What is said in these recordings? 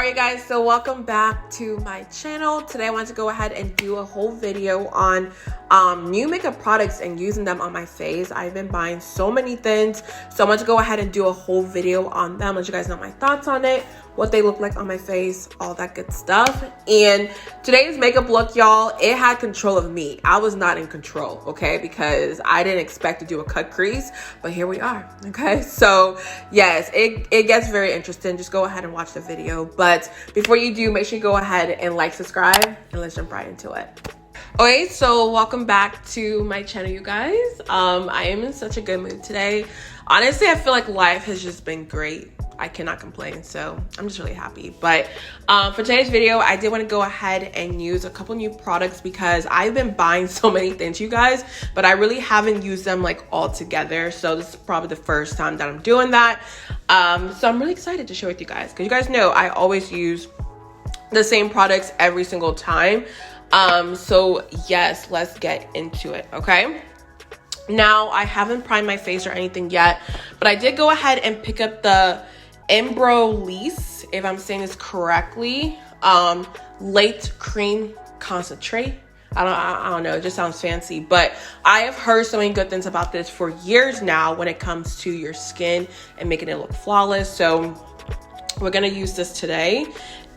Alright guys, so welcome back to my channel. Today I want to go ahead and do a whole video on new makeup products and using them on my face. I've been buying so many things, so I want to go ahead and do a whole video on them, let you guys know my thoughts on it, what they look like on my face, all that good stuff. And today's makeup look, y'all, it had control of me. I was not in control, okay, because I didn't expect to do a cut crease, but here we are, okay? So yes, it gets very interesting. Just go ahead and watch the video. But before you do, make sure you go ahead and like, subscribe, and let's jump right into it. Okay, so welcome back to my channel, you guys. I am in such a good mood today. Honestly, I feel like life has just been great. I cannot complain, so I'm just really happy. But for today's video, I did want to go ahead and use a couple new products because I've been buying so many things, you guys, but I really haven't used them like all together. So this is probably the first time that I'm doing that. So I'm really excited to share with you guys because you guys know I always use the same products every single time. So yes, let's get into it, okay? Now, I haven't primed my face or anything yet, but I did go ahead and pick up the Embryolisse, if I'm saying this correctly, Lait-Crème Concentré. I don't know, it just sounds fancy, but I have heard so many good things about this for years now when it comes to your skin and making it look flawless. So we're gonna use this today,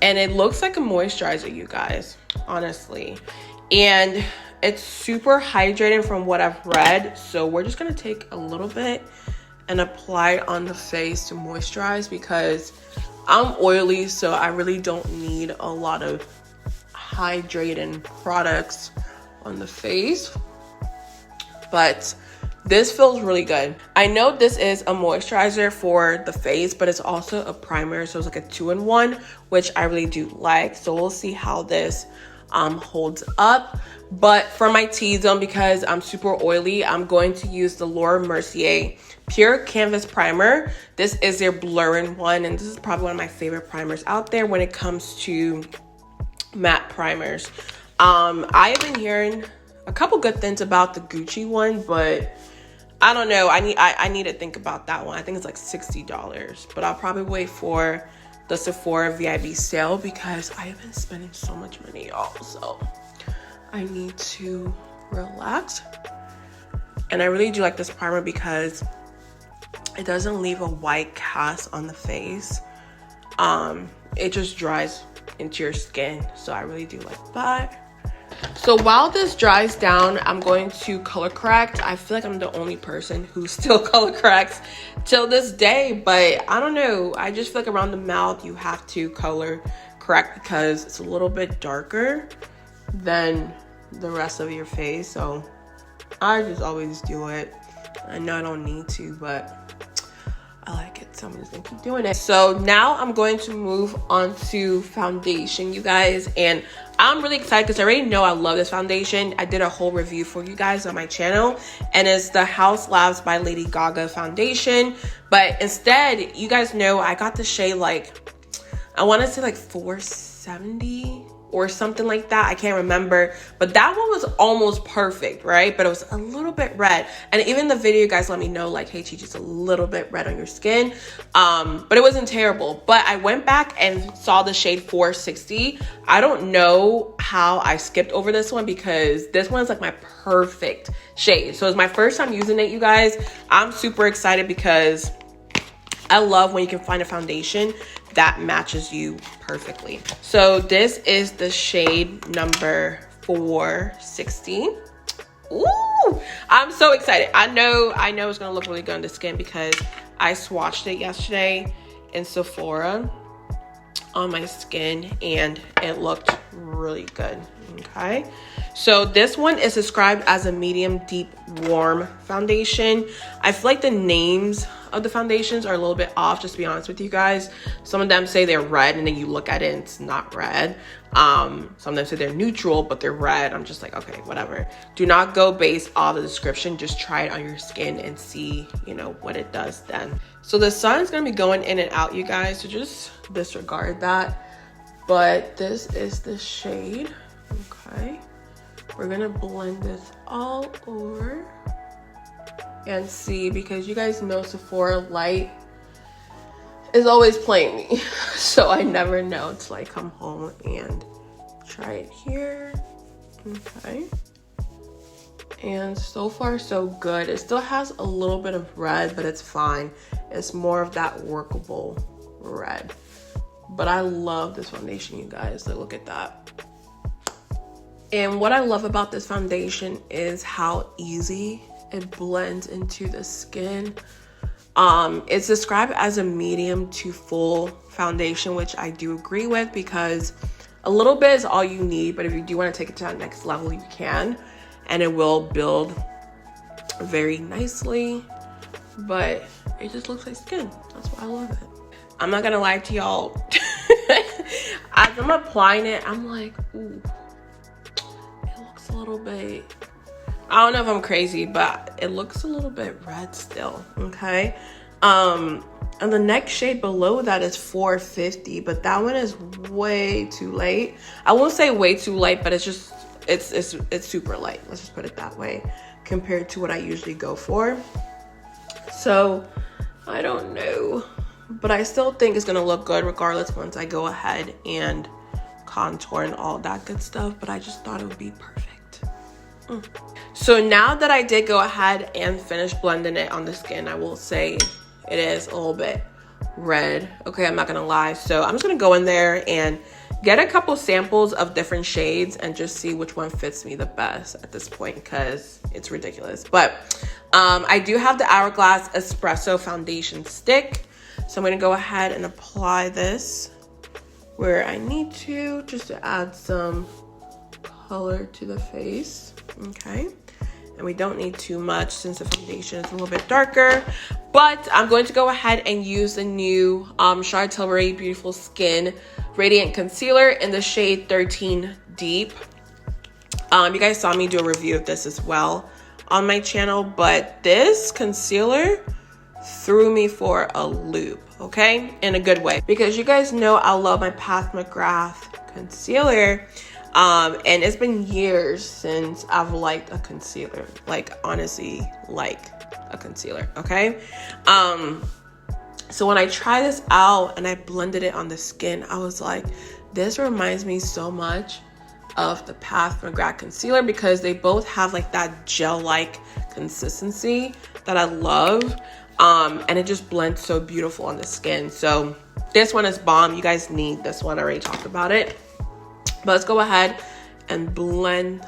and it looks like a moisturizer, you guys, honestly, and it's super hydrating from what I've read. So we're just gonna take a little bit and apply it on the face to moisturize because I'm oily, so I really don't need a lot of hydrating products on the face. But this feels really good. I know this is a moisturizer for the face, but it's also a primer, so it's like a 2-in-1, which I really do like. So we'll see how this holds up. But for my T-zone, because I'm super oily, I'm going to use the Mercier Pure Canvas Primer. This is their blurring one, and this is probably one of my favorite primers out there when it comes to matte primers. I have been hearing a couple good things about the Gucci one, but I don't know. I need to think about that one. I think it's like $60, but I'll probably wait for the Sephora VIB sale because I have been spending so much money, y'all. So I need to relax. And I really do like this primer because it doesn't leave a white cast on the face. It just dries into your skin. So I really do like that. So while this dries down, I'm going to color correct. I feel like I'm the only person who still color corrects till this day, but I don't know. I just feel like around the mouth, you have to color correct because it's a little bit darker than the rest of your face. So I just always do it. I know I don't need to, but I like it, so I'm just gonna keep doing it. So now I'm going to move on to foundation, you guys, and I'm really excited because I already know I love this foundation. I did a whole review for you guys on my channel, and it's the Haus Labs by Lady Gaga foundation. But instead, you guys know I got the shade like, I want to say like 470 or something like that. I can't remember, but that one was almost perfect, right? But it was a little bit red, and even the video, you guys let me know like, hey, Chi, just a little bit red on your skin, but it wasn't terrible. But I went back and saw the shade 460. I don't know how I skipped over this one because this one is like my perfect shade. So it's my first time using it, you guys. I'm super excited because I love when you can find a foundation that matches you perfectly. So this is the shade number 460. Ooh, I'm so excited. I know it's gonna look really good on the skin because I swatched it yesterday in Sephora on my skin and it looked really good. Okay, so this one is described as a medium deep warm foundation. I feel like the names of the foundations are a little bit off, just to be honest with you guys. Some of them say they're red and then you look at it and it's not red. Some of them say they're neutral but they're red. I'm just like, okay, whatever. Do not go based off the description. Just try it on your skin and see, you know, what it does then. So the sun is going to be going in and out, you guys, so just disregard that. But this is the shade. Okay, we're gonna blend this all over and see, because you guys know Sephora light is always playing me. So I never know till I come home and try it here. Okay. And so far so good. It still has a little bit of red, but it's fine. It's more of that workable red. But I love this foundation, you guys. Look at that. And what I love about this foundation is how easy it blends into the skin. It's described as a medium to full foundation, which I do agree with, because a little bit is all you need, but if you do want to take it to that next level, you can, and it will build very nicely. But it just looks like skin. That's why I love it. I'm not gonna lie to y'all. As I'm applying it, I'm like, ooh, it looks a little bit, I don't know if I'm crazy, but it looks a little bit red still, okay? And the next shade below that is 450, but that one is way too light. I won't say way too light, but it's just, it's super light. Let's just put it that way compared to what I usually go for. So I don't know, but I still think it's gonna look good regardless once I go ahead and contour and all that good stuff, but I just thought it would be perfect. So now that I did go ahead and finish blending it on the skin, I will say it is a little bit red. Okay, I'm not gonna lie. So I'm just gonna go in there and get a couple samples of different shades and just see which one fits me the best at this point, because it's ridiculous. But I do have the Hourglass Espresso foundation stick. So I'm gonna go ahead and apply this where I need to, just to add some color to the face, okay? And we don't need too much since the foundation is a little bit darker. But I'm going to go ahead and use the new Charlotte Tilbury Beautiful Skin Radiant Concealer in the shade 13 Deep. You guys saw me do a review of this as well on my channel, but this concealer threw me for a loop, okay? In a good way, because you guys know I love my Pat McGrath concealer. And it's been years since I've liked a concealer, like honestly, like a concealer, okay? So when I tried this out and I blended it on the skin, I was like, this reminds me so much of the Pat McGrath concealer, because they both have like that gel-like consistency that I love. And it just blends so beautiful on the skin. So this one is bomb. You guys need this one. I already talked about it. But let's go ahead and blend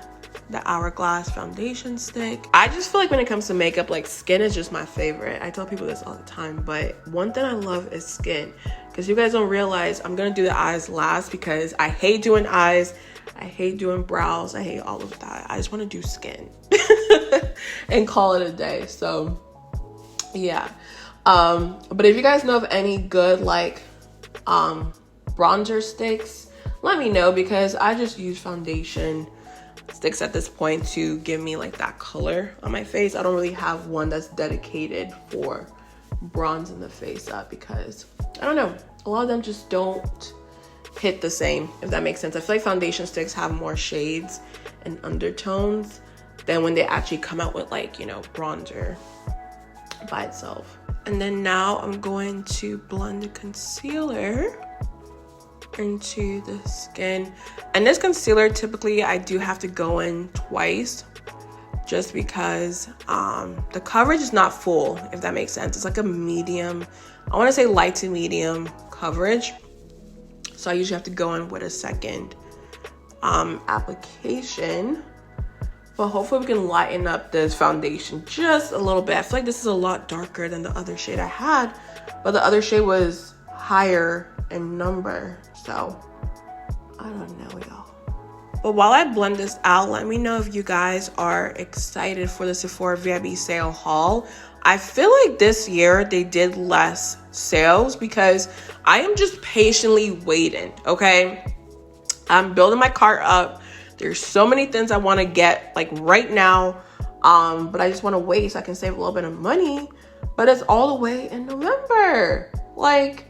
the Hourglass foundation stick. I just feel like when it comes to makeup, like skin is just my favorite. I tell people this all the time, but one thing I love is skin, because you guys don't realize I'm gonna do the eyes last, because I hate doing eyes, I hate doing brows, I hate all of that. I just want to do skin and call it a day. So yeah, but if you guys know of any good like bronzer sticks, let me know, because I just use foundation sticks at this point to give me like that color on my face. I don't really have one that's dedicated for bronzing the face up, because I don't know, a lot of them just don't hit the same, if that makes sense. I feel like foundation sticks have more shades and undertones than when they actually come out with like, you know, bronzer by itself. And then now I'm going to blend the concealer into the skin. And this concealer, typically I do have to go in twice, just because the coverage is not full, if that makes sense. It's like a medium, I want to say light to medium coverage, so I usually have to go in with a second application. But hopefully we can lighten up this foundation just a little bit. I feel like this is a lot darker than the other shade I had, but the other shade was higher in number, so I don't know, y'all. But while I blend this out, let me know if you guys are excited for the Sephora VIB sale haul. I feel like this year they did less sales, because I am just patiently waiting, okay? I'm building my cart up. There's so many things I want to get like right now, but I just want to wait so I can save a little bit of money. But it's all the way in November. Like,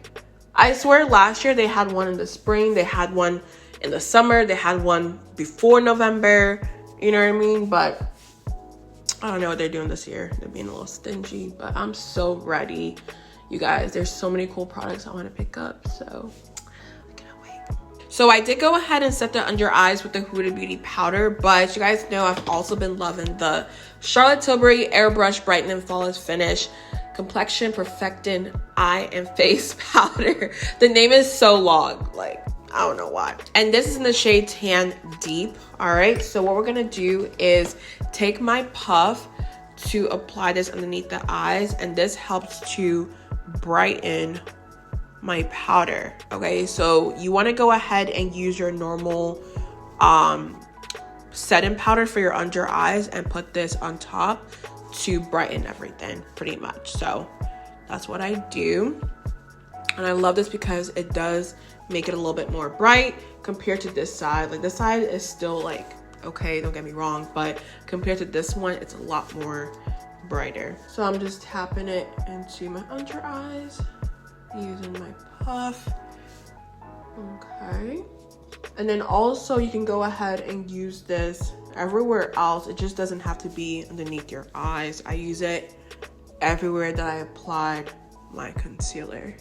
I swear last year they had one in the spring, they had one in the summer, they had one before November, you know what I mean? But I don't know what they're doing this year. They're being a little stingy, but I'm so ready. you guys, there's so many cool products I want to pick up, so I cannot wait. So I did go ahead and set the under eyes with the Huda Beauty powder, but you guys know I've also been loving the Charlotte Tilbury Airbrush Brightening Flawless Finish Complexion Perfecting Eye and Face Powder. The name is so long, like, I don't know why. And this is in the shade Tan Deep. All right, so what we're gonna do is take my puff to apply this underneath the eyes, and this helps to brighten my powder. Okay, so you want to go ahead and use your normal setting powder for your under eyes and put this on top to brighten everything pretty much. So that's what I do, and I love this because it does make it a little bit more bright compared to this side. Like, this side is still like okay, don't get me wrong, but compared to this one, it's a lot more brighter. So I'm just tapping it into my under eyes using my puff. Okay, and then also you can go ahead and use this everywhere else. It just doesn't have to be underneath your eyes. I use it everywhere that I applied my concealer.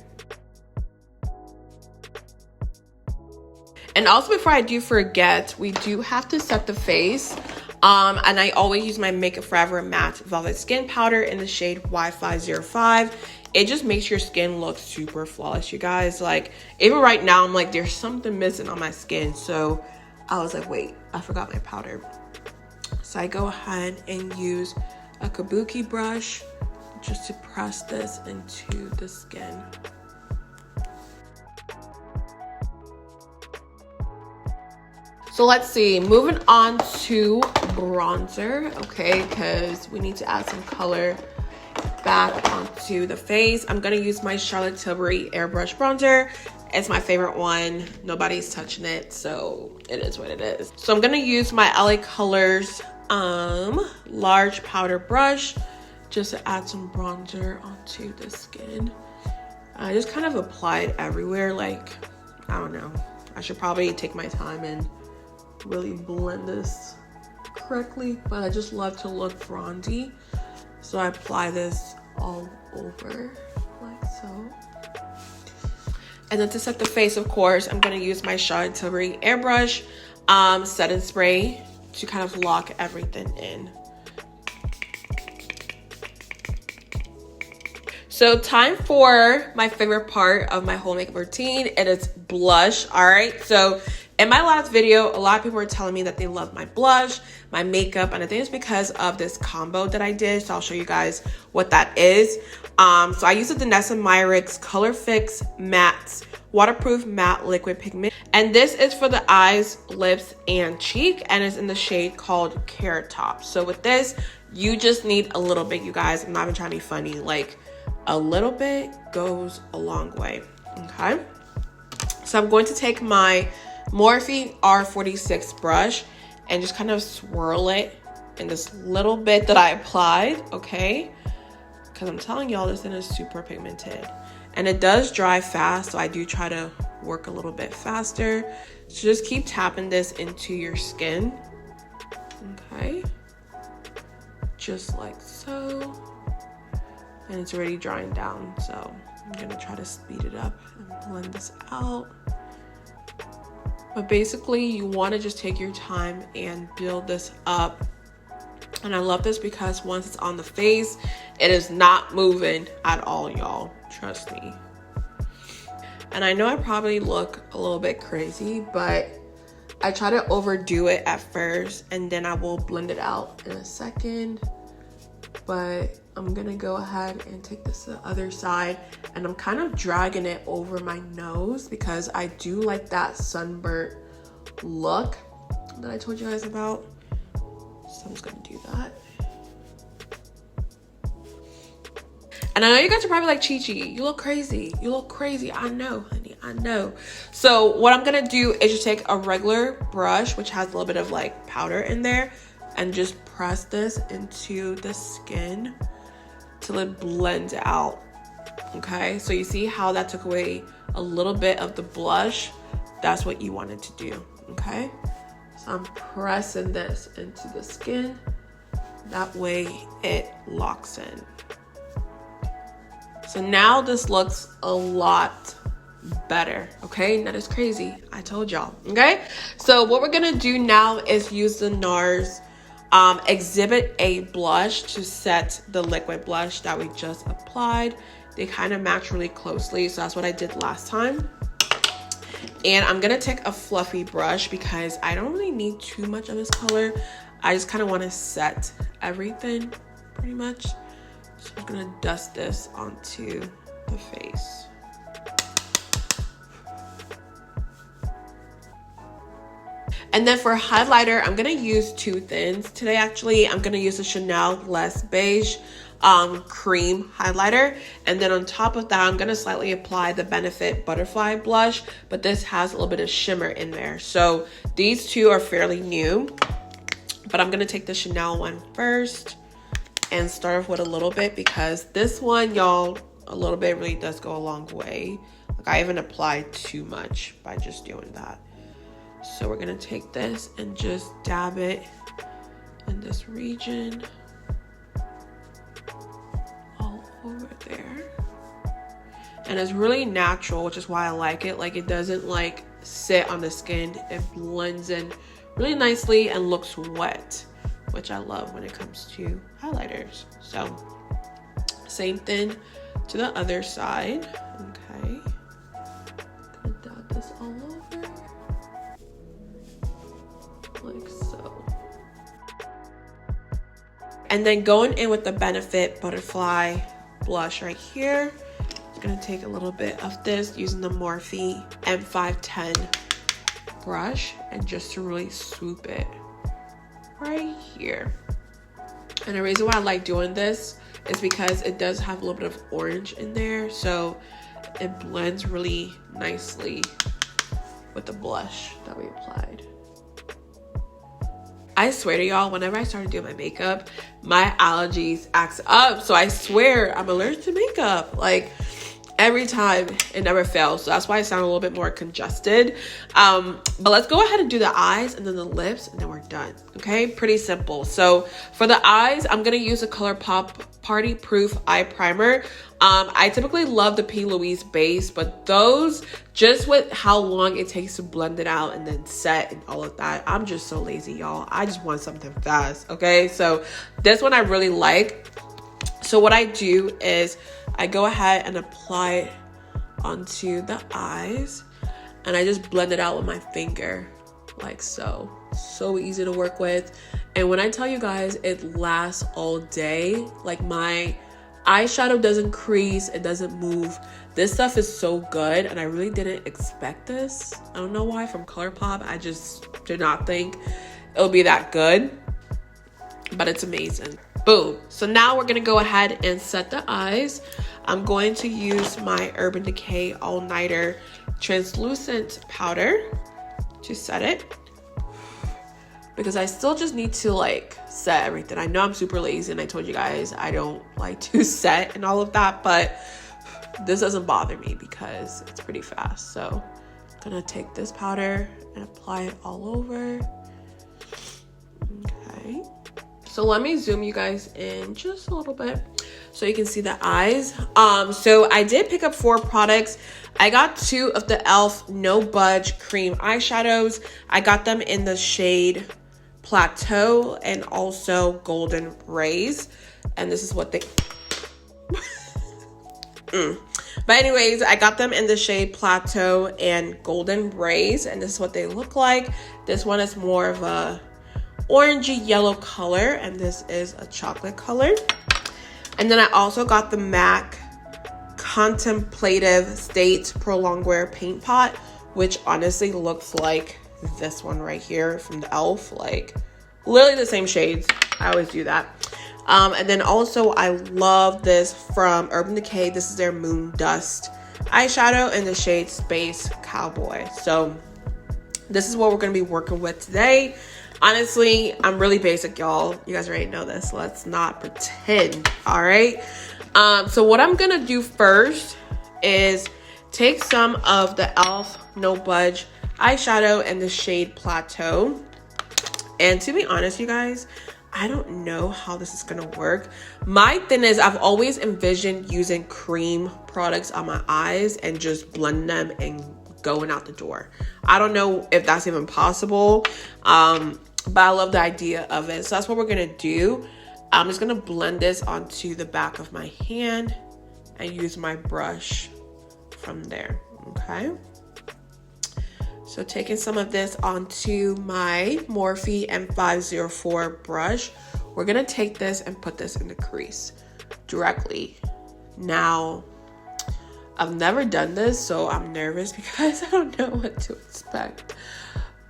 And also, before I do forget, we do have to set the face. And I always use my Make It Forever Matte Velvet Skin Powder in the shade Wi-Fi 05. It just makes your skin look super flawless, you guys. Like, even right now, I'm like, there's something missing on my skin. So I was like, wait, I forgot my powder. So I go ahead and use a kabuki brush just to press this into the skin. So let's see, moving on to bronzer, okay, because we need to add some color back onto the face. I'm gonna use my Charlotte Tilbury Airbrush bronzer. It's my favorite one. Nobody's touching it, so it is what it is. So I'm gonna use my LA Colors large powder brush just to add some bronzer onto the skin. I just kind of apply it everywhere. Like, I don't know, I should probably take my time and really blend this correctly, but I just love to look bronzy, so I apply this all over like so. And then to set the face, of course, I'm going to use my Charlotte Tilbury Airbrush setting spray to kind of lock everything in. So time for my favorite part of my whole makeup routine. It is blush. All right, so in my last video, a lot of people were telling me that they love my blush, my makeup, and I think it's because of this combo that I did. So I'll show you guys what that is. So I use the Danessa Myricks Colorfix Matte Waterproof Matte Liquid Pigment. And this is for the eyes, lips, and cheek, and it's in the shade called Carrot Top. So with this, you just need a little bit, you guys. I'm not even trying to be funny. Like, a little bit goes a long way, okay? So I'm going to take my Morphe R46 brush and just kind of swirl it in this little bit that I applied, okay? Because I'm telling y'all, this thing is super pigmented. And it does dry fast, so I do try to work a little bit faster. So just keep tapping this into your skin, okay? Just like so. And it's already drying down, so I'm gonna try to speed it up and blend this out. But basically, you want to just take your time and build this up. And I love this because once it's on the face, it is not moving at all, y'all. Trust me. And I know I probably look a little bit crazy, but I try to overdo it at first, and then I will blend it out in a second. But I'm gonna go ahead and take this to the other side, and I'm kind of dragging it over my nose because I do like that sunburnt look that I told you guys about. So I'm just gonna do that. And I know you guys are probably like, Chi-Chi, you look crazy. You look crazy. I know, honey, I know. So what I'm gonna do is just take a regular brush, which has a little bit of like powder in there, and just press this into the skin till it blends out, okay? So you see how that took away a little bit of the blush? That's what you wanted to do, okay? So I'm pressing this into the skin. That way it locks in. So now this looks a lot better. Okay, that is crazy. I told y'all. Okay, so what we're gonna do now is use the NARS Exhibit A blush to set the liquid blush that we just applied. They kind of match really closely, so that's what I did last time. And I'm gonna take a fluffy brush because I don't really need too much of this color. I just kind of want to set everything pretty much. So I'm gonna dust this onto the face. And then for highlighter, I'm gonna use two thins today. Actually, I'm gonna use the Chanel Less Beige cream highlighter, and then on top of that I'm gonna slightly apply the Benefit Butterfly blush, but this has a little bit of shimmer in there. So these two are fairly new, but I'm gonna take the Chanel one first and start off with a little bit, because this one, y'all, a little bit really does go a long way. Like, I even applied too much by just doing that. So we're gonna take this and just dab it in this region all over there. And it's really natural, which is why I like it. Like, it doesn't like sit on the skin. It blends in really nicely and looks wet, which I love when it comes to highlighters. So same thing to the other side. Okay, gonna dab this all over like so. And then going in with the Benefit Butterfly blush right here, I'm gonna take a little bit of this using the Morphe M510 brush and just to really swoop it right here. And the reason why I like doing this is because it does have a little bit of orange in there, so it blends really nicely with the blush that we applied. I swear to y'all, whenever I started doing my makeup, my allergies acts up. So I swear I'm allergic to makeup. Like, every time, it never fails. So that's why I sound a little bit more congested. But let's go ahead and do the eyes and then the lips, and then we're done. Okay, pretty simple. So for the eyes, I'm gonna use a ColourPop Party Proof Eye Primer. I typically love the P. Louise base, but those, just with how long it takes to blend it out and then set and all of that, I'm just so lazy, y'all. I just want something fast. Okay, so this one I really like. So what I do is I go ahead and apply it onto the eyes, and I just blend it out with my finger like so. So easy to work with. And when I tell you guys, it lasts all day. Like, my eyeshadow doesn't crease, it doesn't move. This stuff is so good, and I really didn't expect this. I don't know why, from ColourPop. I just did not think it'll be that good, but it's amazing. Boom. So now we're gonna go ahead and set the eyes. I'm going to use my Urban Decay All Nighter translucent powder to set it, because I still just need to like set everything. I know I'm super lazy, and I told you guys I don't like to set and all of that, but this doesn't bother me because it's pretty fast. So I'm gonna take this powder and apply it all over. Okay. So let me zoom you guys in just a little bit so you can see the eyes. So I did pick up 4 products. I got 2 of the e.l.f. No Budge cream eyeshadows. I got them in the shade Plateau and also Golden Rays. And this is what they... But anyways, I got them in the shade Plateau and Golden Rays, and this is what they look like. This one is more of a orangey yellow color, and this is a chocolate color. And then I also got the MAC Contemplative State Prolonged Wear Paint Pot, which honestly looks like this one right here from the e.l.f. Like, literally the same shades. I always do that. And then also I love this from Urban Decay. This is their Moon Dust eyeshadow in the shade Space Cowboy. So this is what we're going to be working with today. Honestly, I'm really basic, y'all. You guys already know this. Let's not pretend. All right. So what I'm going to do first is take some of the e.l.f. No Budge eyeshadow in the shade Plateau. And to be honest, you guys, I don't know how this is gonna work. My thing is, I've always envisioned using cream products on my eyes and just blending them and going out the door. I don't know if that's even possible, but I love the idea of it. So that's what we're gonna do. I'm just gonna blend this onto the back of my hand and use my brush from there, okay? So taking some of this onto my Morphe M504 brush, we're gonna take this and put this in the crease directly. Now, I've never done this, so I'm nervous because I don't know what to expect.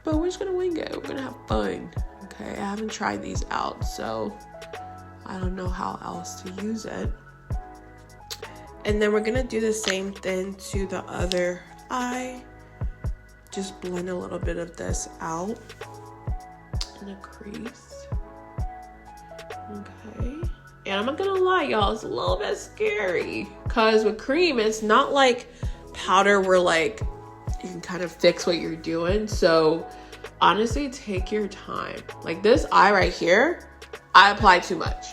But we're just gonna wing it, we're gonna have fun, okay? I haven't tried these out, so I don't know how else to use it. And then we're gonna do the same thing to the other eye. Just blend a little bit of this out in the crease. Okay. And I'm not gonna lie, y'all, it's a little bit scary. Cause with cream, it's not like powder where like you can kind of fix what you're doing. So honestly, take your time. Like this eye right here, I applied too much.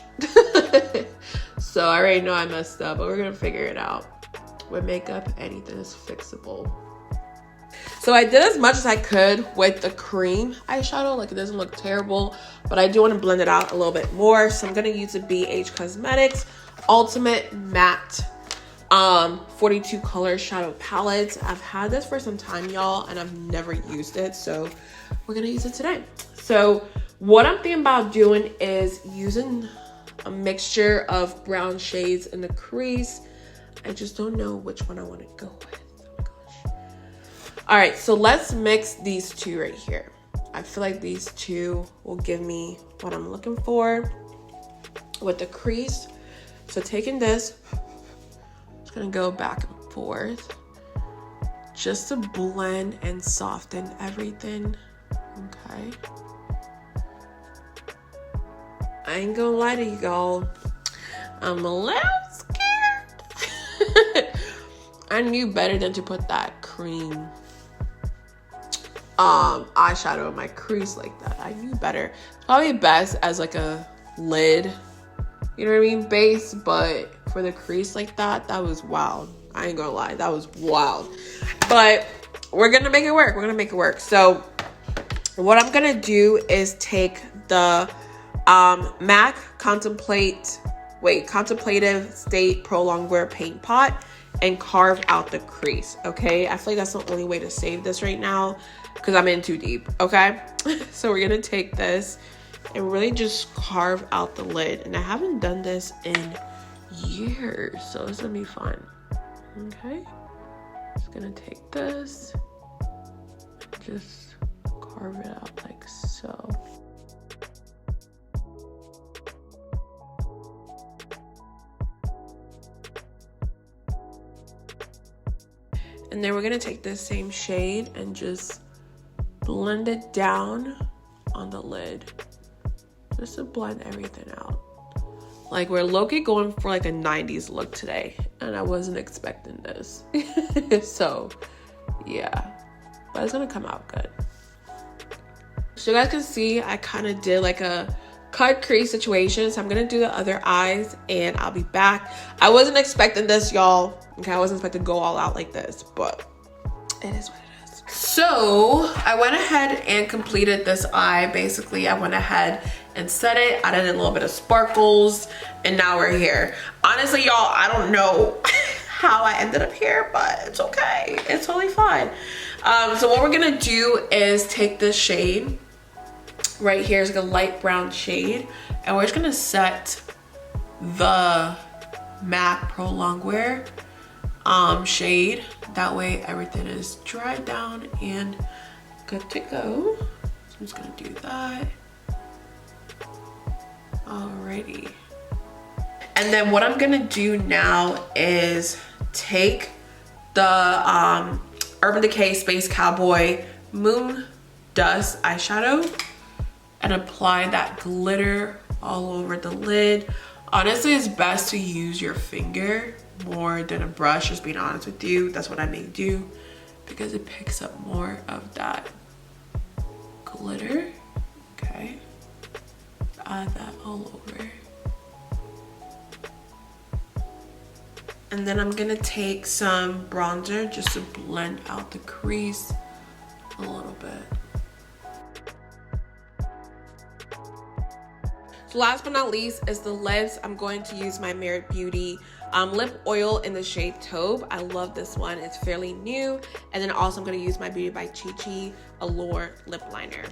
So I already know I messed up, but we're gonna figure it out. With makeup, anything is fixable. So I did as much as I could with the cream eyeshadow. Like it doesn't look terrible, but I do want to blend it out a little bit more. So I'm gonna use the BH Cosmetics Ultimate Matte 42 color shadow palette. I've had this for some time, y'all, and I've never used it. So we're gonna use it today. So what I'm thinking about doing is using a mixture of brown shades in the crease. I just don't know which one I want to go with. All right, so let's mix these two right here. I feel like these two will give me what I'm looking for with the crease. So taking this, just gonna go back and forth just to blend and soften everything, okay? I ain't gonna lie to you, y'all. I'm a little scared. I knew better than to put that cream eyeshadow in my crease like that. I knew better. It's probably best as like a lid, you know what I mean, base, but for the crease like that, that was wild. I ain't gonna lie, that was wild. But we're gonna make it work. We're gonna make it work. So what I'm gonna do is take the MAC Contemplative State Prolonged Wear Paint Pot and carve out the crease, okay? I feel like that's the only way to save this right now because I'm in too deep, okay? So we're gonna take this and really just carve out the lid. And I haven't done this in years, so it's gonna be fun, okay? Just gonna take this and just carve it out like so. And then we're gonna take this same shade and just blend it down on the lid. Just to blend everything out. Like we're low-key going for like a 90s look today. And I wasn't expecting this. So, yeah. But it's gonna come out good. So you guys can see I kind of did like a cut crease situation. So I'm gonna do the other eyes and I'll be back. I wasn't expecting this, y'all. Okay, I wasn't expecting to go all out like this, but it is what it is. So I went ahead and completed this eye. Basically, I went ahead and set it, added a little bit of sparkles, and now we're here. Honestly, y'all, I don't know how I ended up here, but it's okay. It's totally fine. So what we're gonna do is take this shade right here. It's like a light brown shade, and we're just gonna set the MAC Prolonged Wear shade. That way everything is dried down and good to go. So I'm just gonna do that. Alrighty. And then what I'm gonna do now is take the Urban Decay Space Cowboy Moon Dust eyeshadow and apply that glitter all over the lid. Honestly, it's best to use your finger more than a brush, just being honest with you. That's what I may do because it picks up more of that glitter. Okay. add that all over. And then I'm gonna take some bronzer just to blend out the crease a little bit. So last but not least is the lips. I'm going to use my Merit Beauty lip oil in the shade Taupe. I love this one. It's fairly new. And then also I'm going to use my Beauty by Chi Chi Allure lip liner.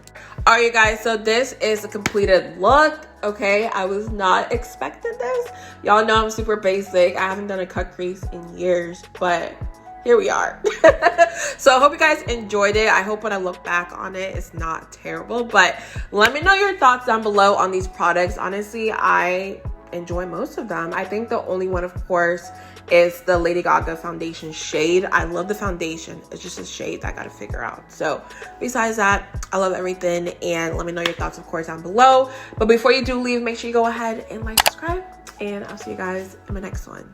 All right, you guys. So this is the completed look. Okay, I was not expecting this. Y'all know I'm super basic. I haven't done a cut crease in years, but here we are. So I hope you guys enjoyed it. I hope when I look back on it, it's not terrible. But let me know your thoughts down below on these products. Honestly, I enjoy most of them. I think the only one, of course, is the Lady Gaga foundation shade. I love the foundation. It's just a shade that I gotta figure out. So besides that, I love everything. And let me know your thoughts, of course, down below. But before you do leave, make sure you go ahead and like, subscribe. And I'll see you guys in my next one.